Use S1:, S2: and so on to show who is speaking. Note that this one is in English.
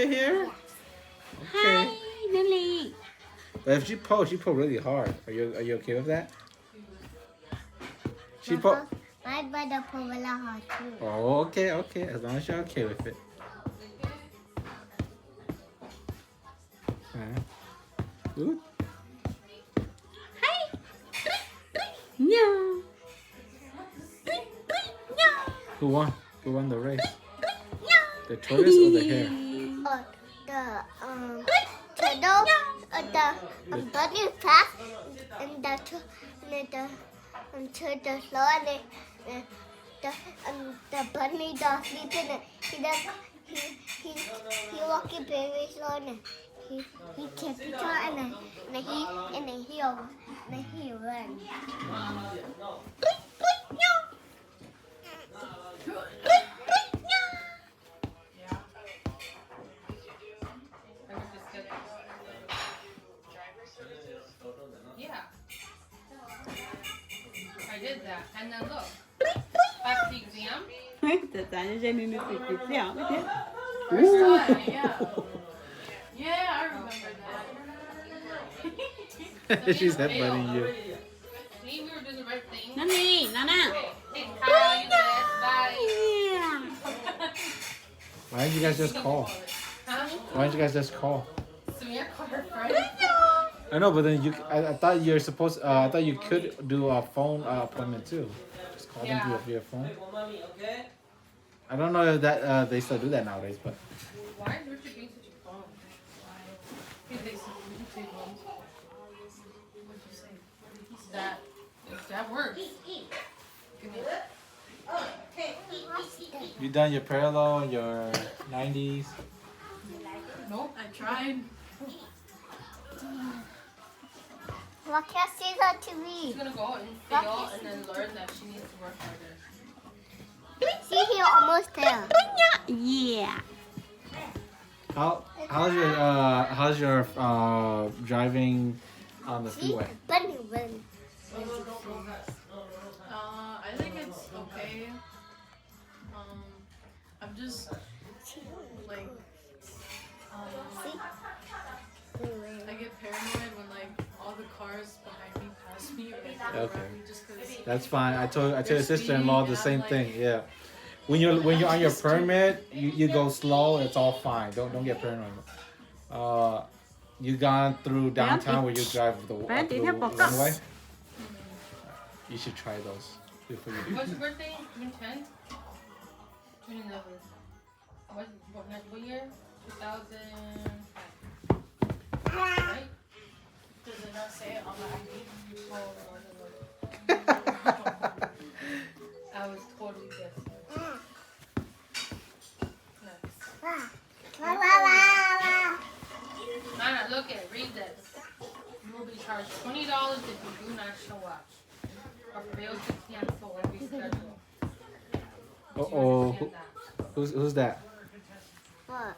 S1: Here?
S2: Hi,
S1: Okay.
S2: Lily.
S1: But if she pull really hard. Are you okay with that? She pull.
S3: My brother pull really hard too.
S1: Oh, okay. As long as you're okay with it. Good.
S2: Hi. No.
S1: Who won? Who won the race? The tortoise or the hare?
S3: The turtle, the bunny is fast, and the turtle slow, and the bunny does sleep in it. He walking very slow, and he can't be taught, and then he run.
S4: Yeah. I did that. And then look. After the exam. First time, yeah. Yeah, I remember that.
S1: She's headbutting you.
S4: See, we were doing the right thing.
S2: Nani, Nana.
S4: Hey, Kyle, you best. Bye.
S1: Why didn't you guys just call?
S4: Huh?
S1: Why didn't you guys just call?
S4: Samir called her friend.
S1: I know, but then I thought you're supposed. I thought you could do a phone appointment too. Just call them via your phone. I don't know if that they still do that nowadays, but.
S4: Why is Richard being such a bum? He thinks he's bums. What'd you say? That works. Give me that.
S1: You done your parallel, your 90s?
S4: Nope, I tried.
S3: Well, can't see that to
S4: She's
S3: me.
S4: gonna go and fail and then learn that she needs to work harder.
S3: See, he almost there.
S2: Yeah.
S1: How's your driving on the
S3: See,
S1: freeway?
S3: bunny run.
S4: I think it's okay. I'm just like I get paranoid when like all the cars behind me pass me or like
S1: Okay.
S4: around me just because.
S1: That's fine. I told your sister-in-law the same thing. Yeah. When you're on your permit, you go slow. It's all fine. Don't get paranoid. You gone through downtown where you drive the runway? You should try those before you do.
S4: What's your birthday? June 10th? June 11th. What year? 2000. Right? Does it not say it on the ID? I was totally guessing. Nana, look at it. Read this. You will be charged $20 if you do not show up or fail to cancel or reschedule.
S1: Uh-oh. Who's that?
S3: What?